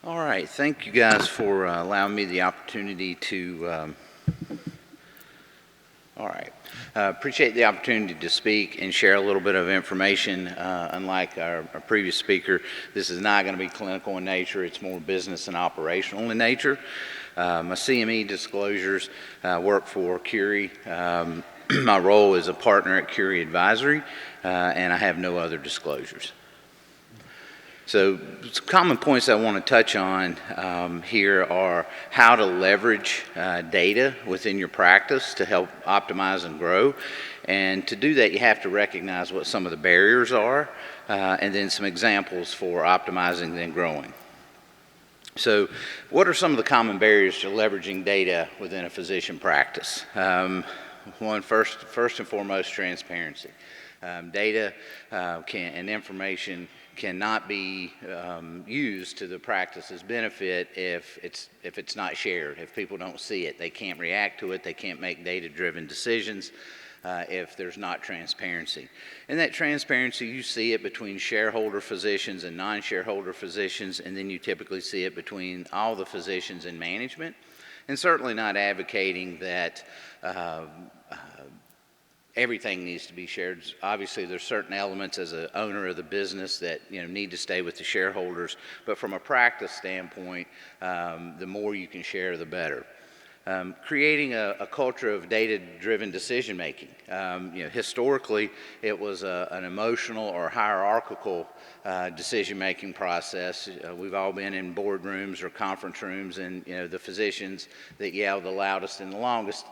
All right, thank you guys for allowing me the opportunity to, appreciate the opportunity to speak and share a little bit of information. Unlike our previous speaker, this is not going to be clinical in nature, it's more business and operational in nature. My CME disclosures work for Curie. My role is a partner at Curie Advisory, and I have no other disclosures. So some common points I want to touch on here are how to leverage data within your practice to help optimize and grow. And to do that, you have to recognize what some of the barriers are, and then some examples for optimizing and growing. So what are some of the common barriers to leveraging data within a physician practice? First and foremost, transparency. Data and information cannot be used to the practice's benefit if it's not shared. If people don't see it, they can't react to it, they can't make data-driven decisions if there's not transparency. And that transparency, you see it between shareholder physicians and non-shareholder physicians, and then you typically see it between all the physicians and management. And certainly not advocating that everything needs to be shared. Obviously, there's certain elements as an owner of the business that need to stay with the shareholders. But from a practice standpoint, the more you can share, the better. Creating a culture of data-driven decision making. Historically, it was an emotional or hierarchical decision making process. We've all been in boardrooms or conference rooms, and the physicians that yell the loudest and the longest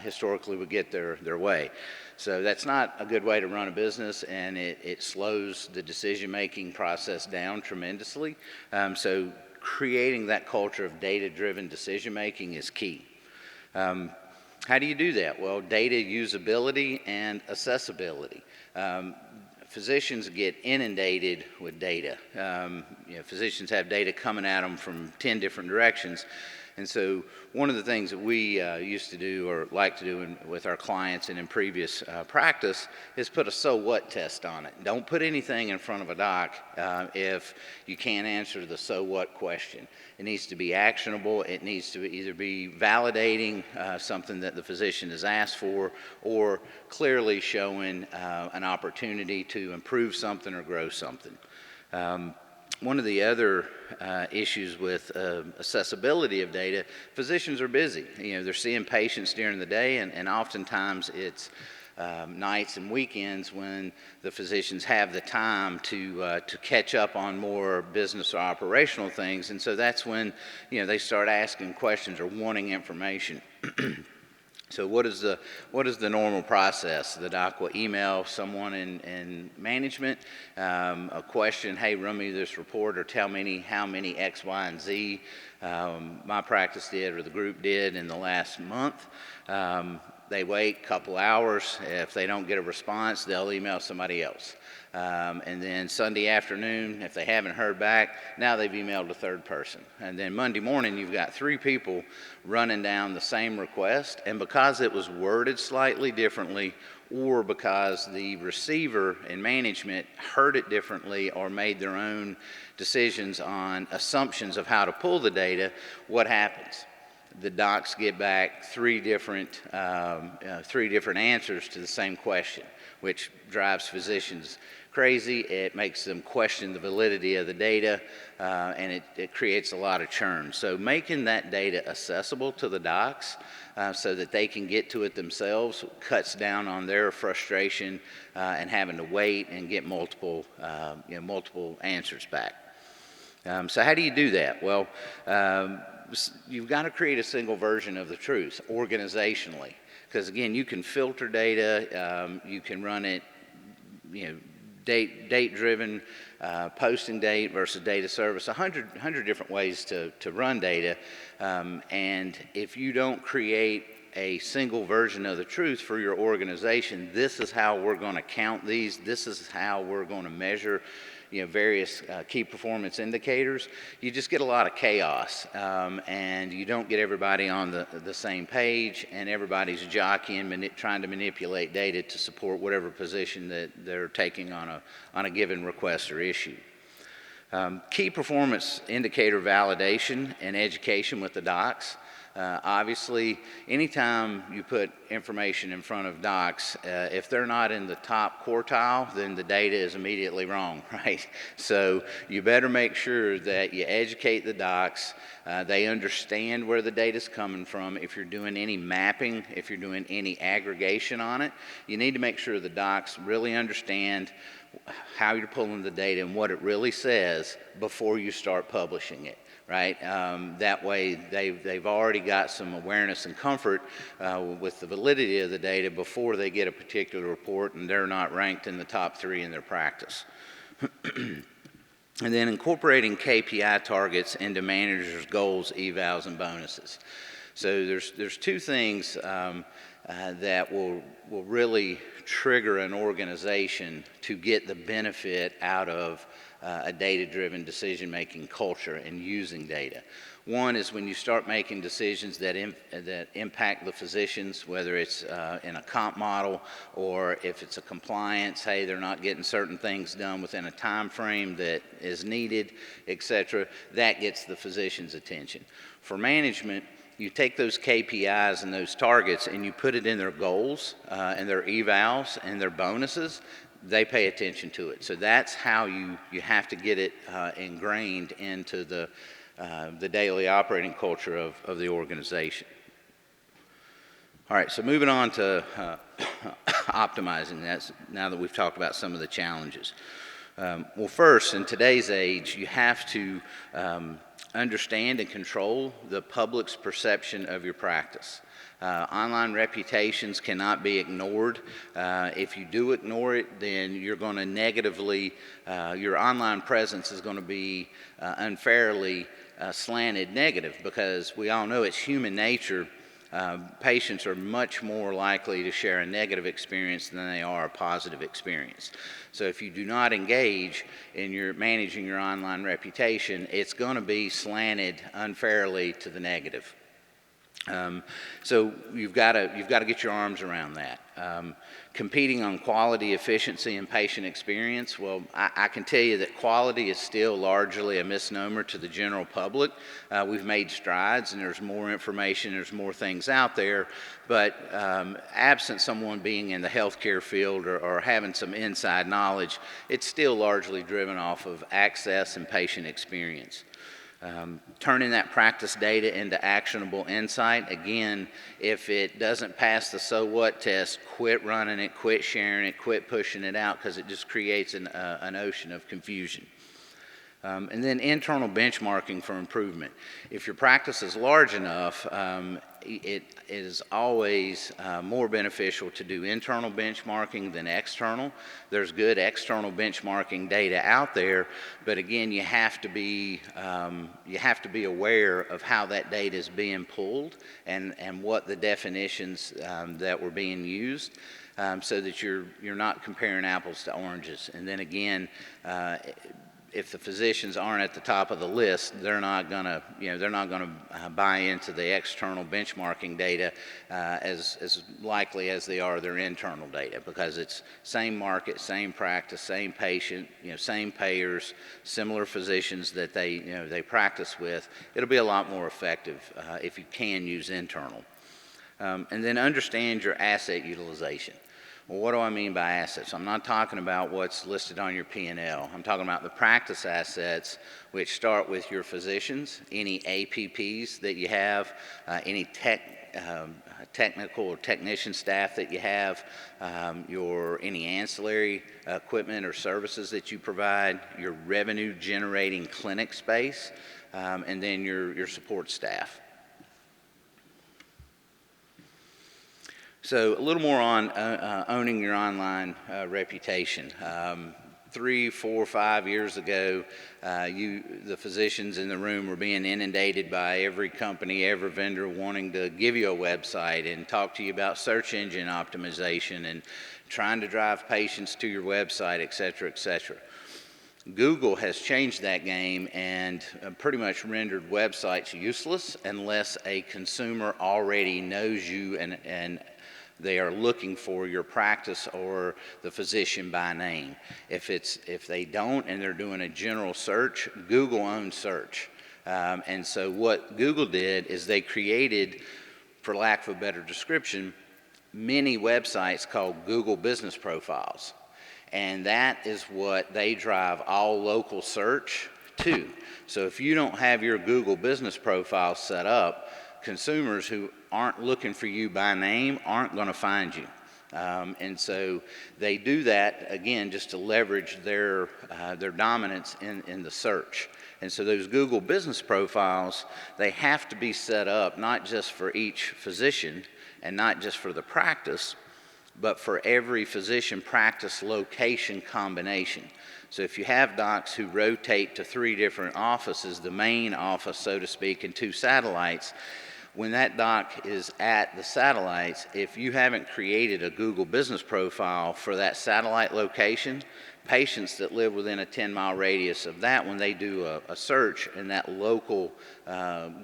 historically would get their way. So that's not a good way to run a business, and it slows the decision-making process down tremendously. So creating that culture of data-driven decision-making is key. How do you do that? Well, data usability and accessibility. Physicians get inundated with data. Physicians have data coming at them from 10 different directions. And so one of the things that we used to do or like to do with our clients and in previous practice is put a so what test on it. Don't put anything in front of a doc if you can't answer the so what question. It needs to be actionable. It needs to either be validating something that the physician has asked for, or clearly showing an opportunity to improve something or grow something. One of the other issues with accessibility of data, physicians are busy. They're seeing patients during the day, and oftentimes it's nights and weekends when the physicians have the time to catch up on more business or operational things, and so that's when they start asking questions or wanting information. So what is the normal process? The doc will email someone in management a question, hey, run me this report or tell me how many X, Y, and Z my practice did or the group did in the last month. They wait a couple hours. If they don't get a response, they'll email somebody else. And then Sunday afternoon, if they haven't heard back, now they've emailed a third person. And then Monday morning, you've got 3 people running down the same request. And because it was worded slightly differently, or because the receiver in management heard it differently or made their own decisions on assumptions of how to pull the data, what happens? The docs get back 3 different answers to the same question, which drives physicians crazy. It makes them question the validity of the data, and it creates a lot of churn. So making that data accessible to the docs so that they can get to it themselves cuts down on their frustration and having to wait and get multiple answers back. So how do you do that? Well, you've got to create a single version of the truth organizationally, because again, you can filter data, you can run it, date-driven, posting date versus data service, 100 different ways to run data, and if you don't create a single version of the truth for your organization, this is how we're going to count these, this is how we're going to measure various key performance indicators, you just get a lot of chaos, and you don't get everybody on the same page, and everybody's jockeying, trying to manipulate data to support whatever position that they're taking on a given request or issue. Key performance indicator validation and education with the docs. Obviously, anytime you put information in front of docs, if they're not in the top quartile, then the data is immediately wrong, right? So you better make sure that you educate the docs, they understand where the data's coming from. If you're doing any mapping, if you're doing any aggregation on it, you need to make sure the docs really understand how you're pulling the data and what it really says before you start publishing it. Right? That way they've already got some awareness and comfort with the validity of the data before they get a particular report, and they're not ranked in the top 3 in their practice. And then incorporating KPI targets into managers' goals, evals, and bonuses. So there's 2 things that will really trigger an organization to get the benefit out of a data-driven decision-making culture and using data. One is when you start making decisions that impact the physicians, whether it's in a comp model or if it's a compliance, hey, they're not getting certain things done within a time frame that is needed, et cetera, that gets the physician's attention. For management, you take those KPIs and those targets and you put it in their goals and their evals and their bonuses, they pay attention to it. So that's how you have to get it ingrained into the daily operating culture of the organization. All right, so moving on to optimizing. That's now that we've talked about some of the challenges. Well, first, in today's age, you have to understand and control the public's perception of your practice. Online reputations cannot be ignored. If you do ignore it, then you're going to negatively, your online presence is going to be unfairly slanted negative, because we all know it's human nature. Patients are much more likely to share a negative experience than they are a positive experience. So if you do not engage in your managing your online reputation, it's going to be slanted unfairly to the negative. So you've got to get your arms around that. Competing on quality, efficiency, and patient experience. Well, I can tell you that quality is still largely a misnomer to the general public. We've made strides, and there's more information, there's more things out there, but absent someone being in the healthcare field or having some inside knowledge, it's still largely driven off of access and patient experience. Turning that practice data into actionable insight. Again, if it doesn't pass the so what test, quit running it, quit sharing it, quit pushing it out, because it just creates an ocean of confusion. And then internal benchmarking for improvement. If your practice is large enough, it is always more beneficial to do internal benchmarking than external. There's good external benchmarking data out there, but again, you have to be aware of how that data is being pulled and what the definitions that were being used, so that you're not comparing apples to oranges. And then again, if the physicians aren't at the top of the list, they're not going to buy into the external benchmarking data as likely as they are their internal data, because it's same market, same practice, same patient, same payers, similar physicians that they practice with. It'll be a lot more effective if you can use internal. And then understand your asset utilization. Well, what do I mean by assets? I'm not talking about what's listed on your P&L. I'm talking about the practice assets, which start with your physicians, any APPs that you have, any technical or technician staff that you have, any ancillary equipment or services that you provide, your revenue generating clinic space, and then your support staff. So a little more on owning your online reputation. 3, 4, 5 years ago, the physicians in the room were being inundated by every company, every vendor wanting to give you a website and talk to you about search engine optimization and trying to drive patients to your website, et cetera, et cetera. Google has changed that game and pretty much rendered websites useless unless a consumer already knows you and they are looking for your practice or the physician by name. If they don't and they're doing a general search, Google owns search. And so what Google did is they created, for lack of a better description, many websites called Google Business Profiles. And that is what they drive all local search to. So if you don't have your Google Business Profile set up, consumers who aren't looking for you by name aren't going to find you. And so they do that, again, just to leverage their dominance in the search. And so those Google Business Profiles, they have to be set up not just for each physician and not just for the practice, but for every physician practice location combination. So if you have docs who rotate to 3 different offices, the main office, so to speak, and 2 satellites, when that doc is at the satellites, if you haven't created a Google Business Profile for that satellite location, patients that live within a 10-mile radius of that, when they do a search in that local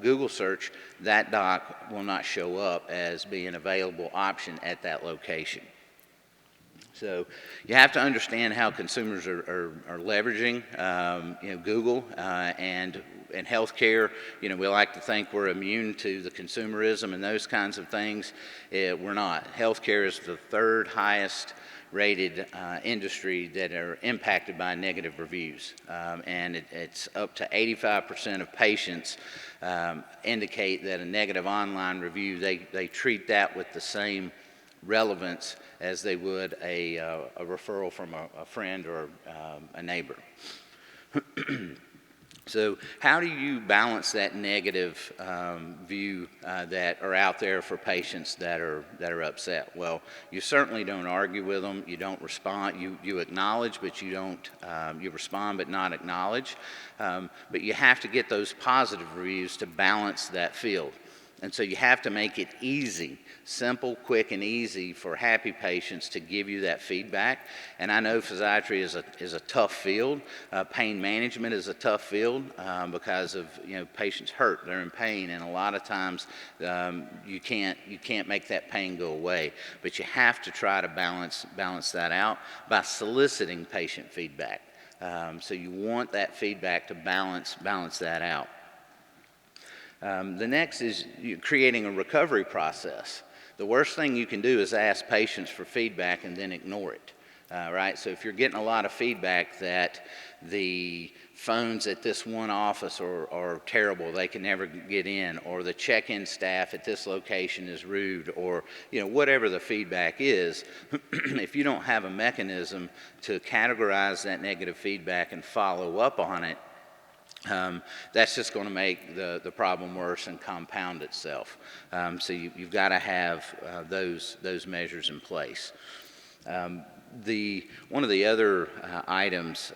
Google search, that doc will not show up as being an available option at that location. So you have to understand how consumers are leveraging Google and in healthcare. We like to think we're immune to the consumerism and those kinds of things. We're not. Healthcare is the 3rd highest rated industry that are impacted by negative reviews. And it's up to 85% of patients indicate that a negative online review, they treat that with the same relevance as they would a referral from a friend or a neighbor. So how do you balance that negative view that are out there for patients that are upset? Well, you certainly don't argue with them. You don't respond. You acknowledge, but you don't. You respond, but not acknowledge. But you have to get those positive reviews to balance that field. And so you have to make it easy, simple, quick, and easy for happy patients to give you that feedback. And I know physiatry is a tough field. Pain management is a tough field because of patients hurt, they're in pain, and a lot of times you can't make that pain go away. But you have to try to balance that out by soliciting patient feedback. So you want that feedback to balance that out. The next is creating a recovery process. The worst thing you can do is ask patients for feedback and then ignore it, right? So if you're getting a lot of feedback that the phones at this one office are terrible, they can never get in, or the check-in staff at this location is rude, or whatever the feedback is, if you don't have a mechanism to categorize that negative feedback and follow up on it, that's just going to make the problem worse and compound itself. So you've got to have those measures in place. One of the other items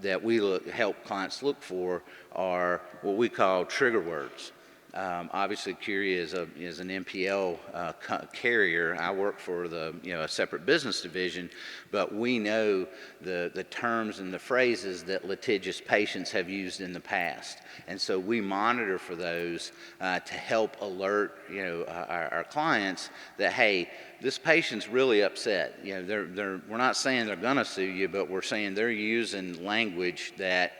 that we help clients look for are what we call trigger words. Obviously, Curia is an MPL carrier. I work for a separate business division, but we know the terms and the phrases that litigious patients have used in the past, and so we monitor for those to help alert our clients that, hey, this patient's really upset. We're not saying they're going to sue you, but we're saying they're using language that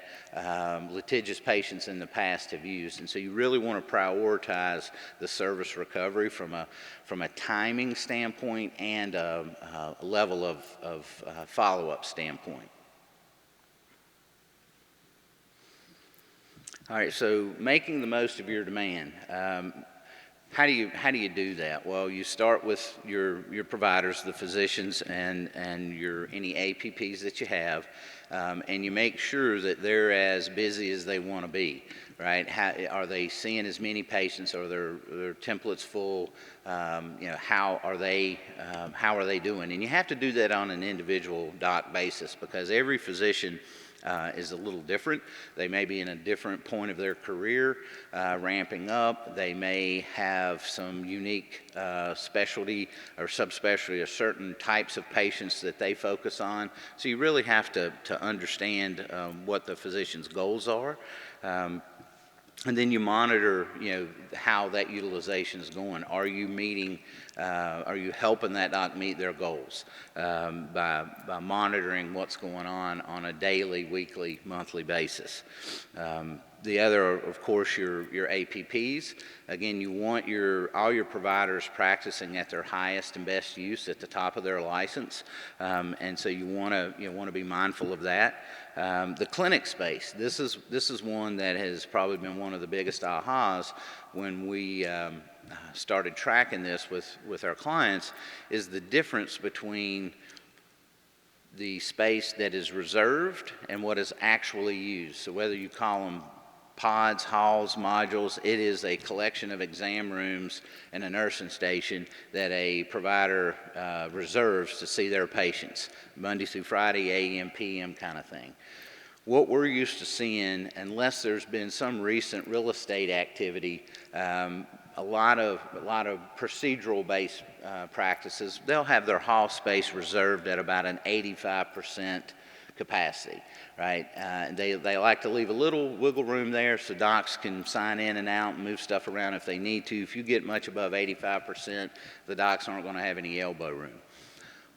litigious patients in the past have used. And so you really want to prioritize the service recovery from a timing standpoint and a level of follow-up standpoint. All right, so making the most of your demand. How do you do that? Well, you start with your providers, the physicians, and any APPs that you have, and you make sure that they're as busy as they want to be, right? Are they seeing as many patients? Are their templates full? How are they doing? And you have to do that on an individual doc basis because every physician is a little different. They may be in a different point of their career, ramping up. They may have some unique specialty or subspecialty or certain types of patients that they focus on. So you really have to understand what the physician's goals are. And then you monitor, how that utilization is going. Are you meeting, are you helping that doc meet their goals by monitoring what's going on a daily, weekly, monthly basis? The other, of course, your APPs. Again, you want all your providers practicing at their highest and best use at the top of their license, and so you want to be mindful of that. The clinic space. This is one that has probably been one of the biggest ahas when we started tracking this with our clients. Is the difference between the space that is reserved and what is actually used. So whether you call them pods, halls, modules, it is a collection of exam rooms and a nursing station that a provider reserves to see their patients, Monday through Friday, AM, PM kind of thing. What we're used to seeing, unless there's been some recent real estate activity, a lot of procedural-based practices, they'll have their hall space reserved at about an 85% capacity, right? They like to leave a little wiggle room there so docs can sign in and out and move stuff around if they need to. If you get much above 85%, the docs aren't going to have any elbow room.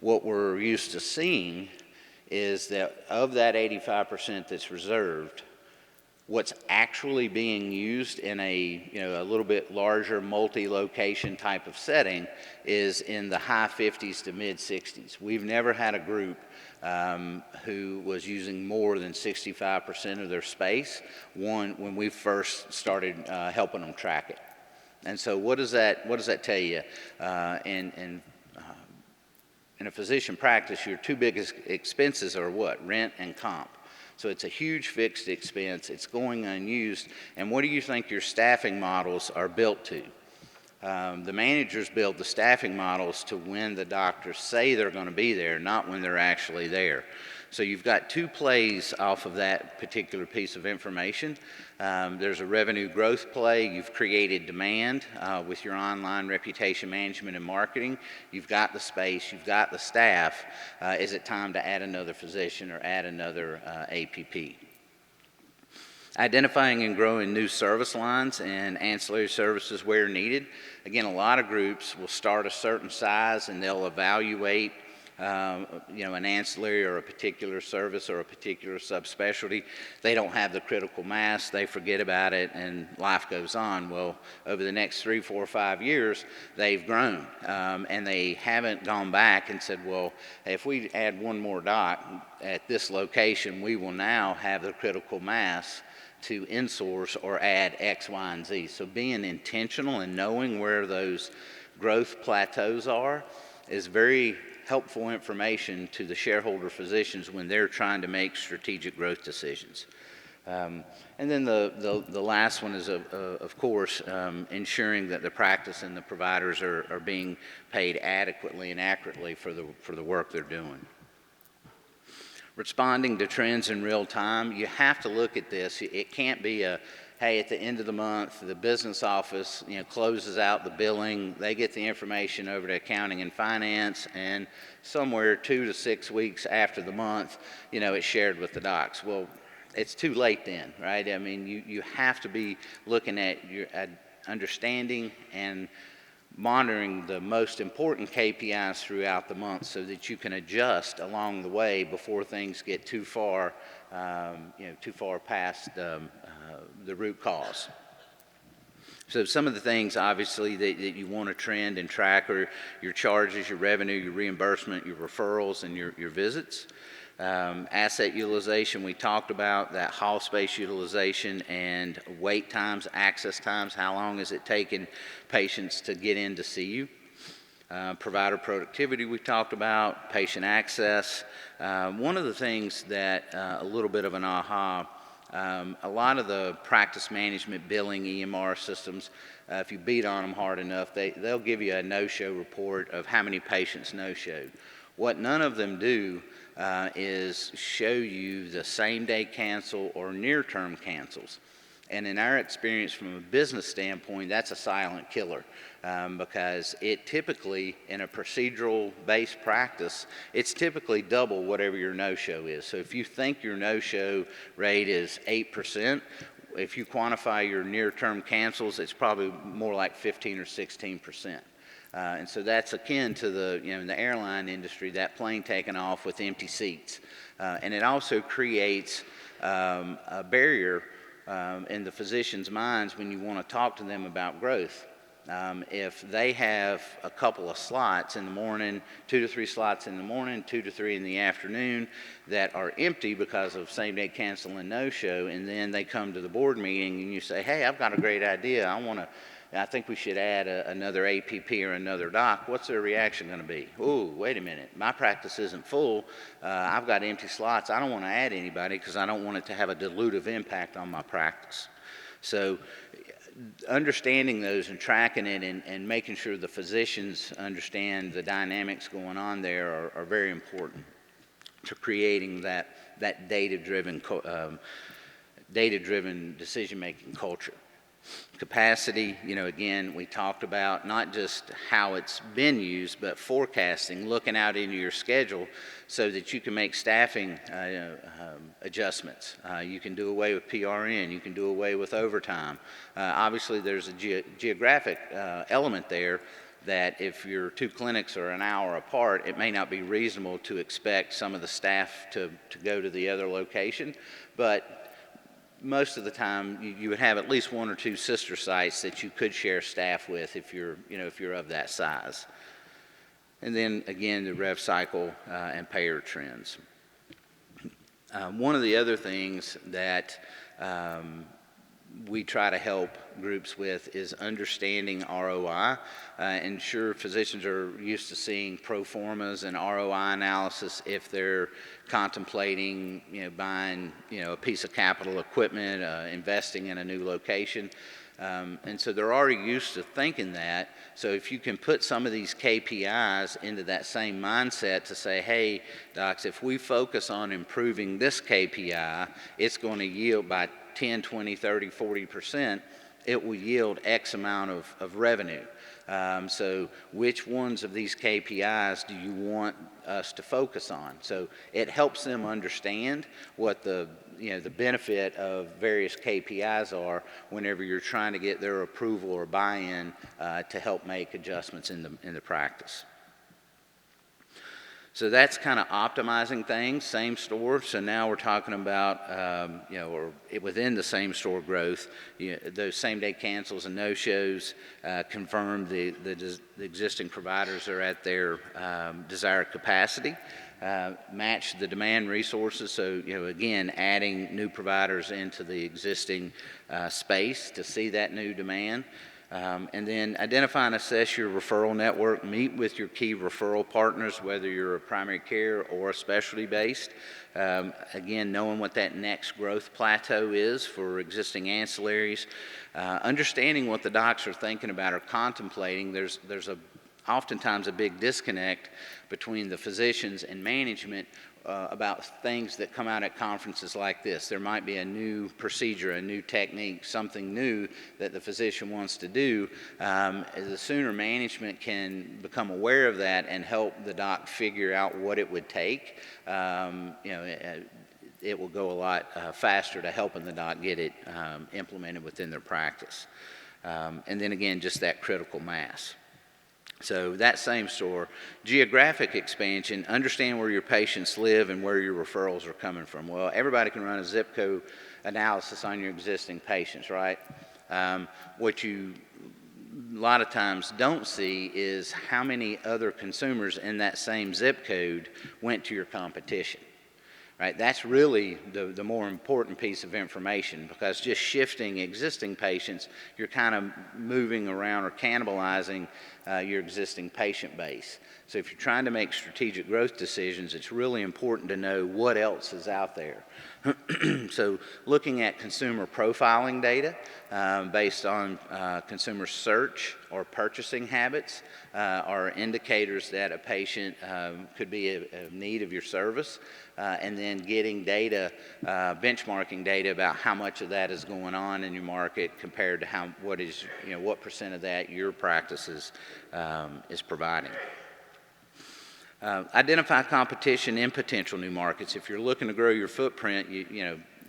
What we're used to seeing is that of that 85% that's reserved, what's actually being used in a little bit larger multi-location type of setting is in the high 50s to mid 60s. We've never had a group who was using more than 65% of their space when we first started helping them track it. And so what does that tell you? In a physician practice, your two biggest expenses are what? Rent and comp. So it's a huge fixed expense. It's going unused. And what do you think your staffing models are built to? The managers build the staffing models to when the doctors say they're going to be there, not when they're actually there. So you've got two plays off of that particular piece of information. There's a revenue growth play. You've created demand with your online reputation management and marketing. You've got the space. You've got the staff. Is it time to add another physician or add another APP? Identifying and growing new service lines and ancillary services where needed. Again, a lot of groups will start a certain size and they'll evaluate an ancillary or a particular service or a particular subspecialty. They don't have the critical mass, they forget about it, and life goes on. Well, over the next 3, 4, 5 years, they've grown, and they haven't gone back and said, well, if we add one more doc at this location, we will now have the critical mass to insource or add X, Y, and Z. So being intentional and knowing where those growth plateaus are is very helpful information to the shareholder physicians when they're trying to make strategic growth decisions. And then the last one is, of course, ensuring that the practice and the providers are being paid adequately and accurately for the work they're doing. Responding to trends in real time, you have to look at this. It can't be hey, at the end of the month, the business office, closes out the billing. They get the information over to accounting and finance, and somewhere 2 to 6 weeks after the month, it's shared with the docs. Well, it's too late then, right? I mean, you have to be looking at your understanding and monitoring the most important KPIs throughout the month so that you can adjust along the way before things get too far past the root cause. So some of the things, obviously, that you want to trend and track are your charges, your revenue, your reimbursement, your referrals, and your visits. Asset utilization, we talked about that hall space utilization and wait times, access times, how long is it taking patients to get in to see you. Provider productivity we talked about, patient access. One of the things that a little bit of an aha, a lot of the practice management billing EMR systems, if you beat on them hard enough, they'll give you a no-show report of how many patients no-showed. What none of them do is show you the same-day cancel or near-term cancels. And in our experience from a business standpoint, that's a silent killer because it typically, in a procedural-based practice, it's typically double whatever your no-show is. So if you think your no-show rate is 8%, if you quantify your near-term cancels, it's probably more like 15 or 16%. And so that's akin to the, in the airline industry, that plane taking off with empty seats. And it also creates a barrier in the physician's minds when you want to talk to them about growth. If they have a couple of slots in the morning, 2 to 3 slots in the morning, 2 to 3 in the afternoon that are empty because of same-day cancel and no-show, and then they come to the board meeting and you say, hey, I've got a great idea. I think we should add another APP or another doc. What's their reaction going to be? Oh, wait a minute. My practice isn't full. I've got empty slots. I don't want to add anybody because I don't want it to have a dilutive impact on my practice. So understanding those and tracking it and making sure the physicians understand the dynamics going on there are very important to creating that data-driven decision-making culture. Capacity, again, we talked about not just how it's been used, but forecasting, looking out into your schedule so that you can make staffing adjustments. You can do away with PRN. You can do away with overtime. Obviously, there's a geographic element there that if your 2 clinics are an hour apart, it may not be reasonable to expect some of the staff to go to the other location, but most of the time, you would have at least 1 or 2 sister sites that you could share staff with if you're of that size. And then again, the rev cycle and payer trends. One of the other things that we try to help groups with is understanding ROI. And sure, physicians are used to seeing pro formas and ROI analysis if they're contemplating, buying, a piece of capital equipment, investing in a new location. And so they're already used to thinking that. So if you can put some of these KPIs into that same mindset to say, hey, docs, if we focus on improving this KPI, it's going to yield by 10, 20, 30, 40%, it will yield X amount of revenue. So which ones of these KPIs do you want us to focus on? So it helps them understand what the benefit of various KPIs are whenever you're trying to get their approval or buy-in to help make adjustments in the practice. So that's kind of optimizing things, same store. So now we're talking about, or within the same store growth, those same-day cancels and no-shows, confirm the existing providers are at their desired capacity, match the demand resources. So, again, adding new providers into the existing space to see that new demand. And then identify and assess your referral network. Meet with your key referral partners, whether you're a primary care or a specialty based. Again, knowing what that next growth plateau is for existing ancillaries. Understanding what the docs are thinking about or contemplating. There's oftentimes a big disconnect between the physicians and management about things that come out at conferences like this. There might be a new procedure, a new technique, something new that the physician wants to do. The sooner management can become aware of that and help the doc figure out what it would take, it will go a lot faster to helping the doc get it implemented within their practice. And then again, just that critical mass. So that same store, geographic expansion, understand where your patients live and where your referrals are coming from. Well, everybody can run a zip code analysis on your existing patients, right? What you a lot of times don't see is how many other consumers in that same zip code went to your competition. Right, that's really the more important piece of information, because just shifting existing patients, you're kind of moving around or cannibalizing your existing patient base. So if you're trying to make strategic growth decisions, it's really important to know what else is out there. So looking at consumer profiling data based on consumer search or purchasing habits are indicators that a patient could be in need of your service. And then getting data, benchmarking data about how much of that is going on in your market compared to what percent of that your practice is providing. Identify competition in potential new markets. If you're looking to grow your footprint,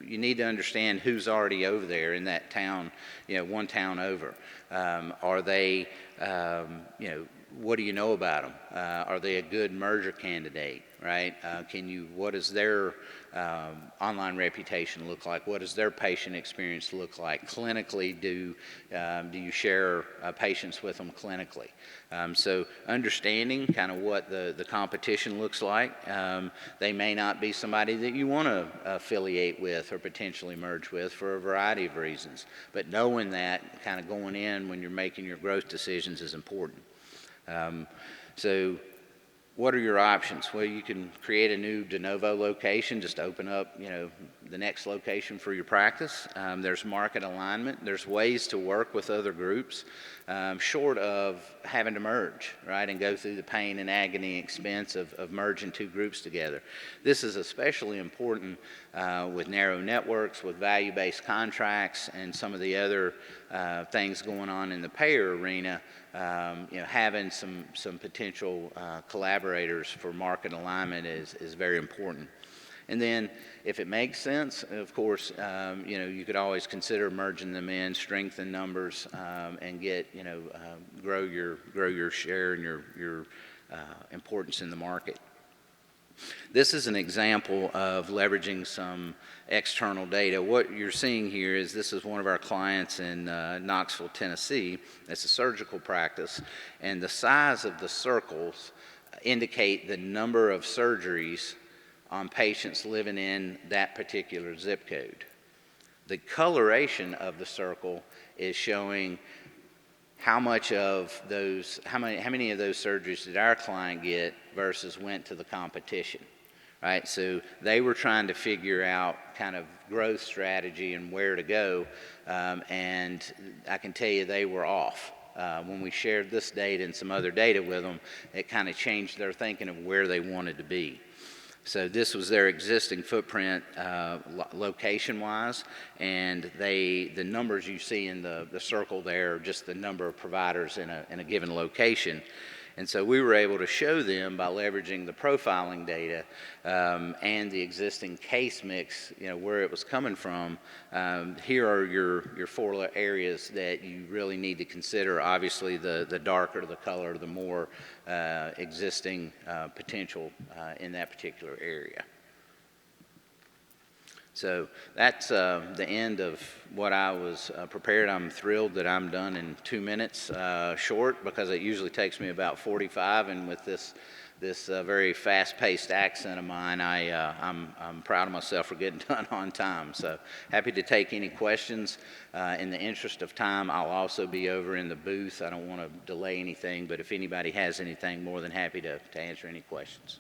you need to understand who's already over there in that town, one town over. Are they, what do you know about them? Are they a good merger candidate, right? What does their online reputation look like? What does their patient experience look like? Clinically, do you share patients with them clinically? So understanding kind of what the competition looks like. They may not be somebody that you want to affiliate with or potentially merge with for a variety of reasons. But knowing that kind of going in when you're making your growth decisions is important. So what are your options? Well, you can create a new de novo location, just open up, the next location for your practice. There's market alignment. There's ways to work with other groups, short of having to merge, right, and go through the pain and agony expense of merging two groups together. This is especially important with narrow networks, with value-based contracts, and some of the other things going on in the payer arena. Having some potential collaborators for market alignment is very important. And then, if it makes sense, of course, you could always consider merging them in, strengthen numbers, and get grow your share and your importance in the market. This is an example of leveraging some external data. What you're seeing here is this is one of our clients in Knoxville, Tennessee. It's a surgical practice, and the size of the circles indicate the number of surgeries on patients living in that particular zip code. The coloration of the circle is showing how many of those surgeries did our client get versus went to the competition, right? So they were trying to figure out kind of growth strategy and where to go, and I can tell you they were off. When we shared this data and some other data with them, it kind of changed their thinking of where they wanted to be. So this was their existing footprint location-wise, and the numbers you see in the circle there are just the number of providers in a given location. And so we were able to show them by leveraging the profiling data and the existing case mix, where it was coming from. Here are your four areas that you really need to consider. Obviously, the darker the color, the more existing potential in that particular area. So that's the end of what I was prepared. I'm thrilled that I'm done in 2 minutes short, because it usually takes me about 45, and with this very fast-paced accent of mine, I'm proud of myself for getting done on time. So happy to take any questions. In the interest of time, I'll also be over in the booth. I don't want to delay anything, but if anybody has anything, more than happy to answer any questions.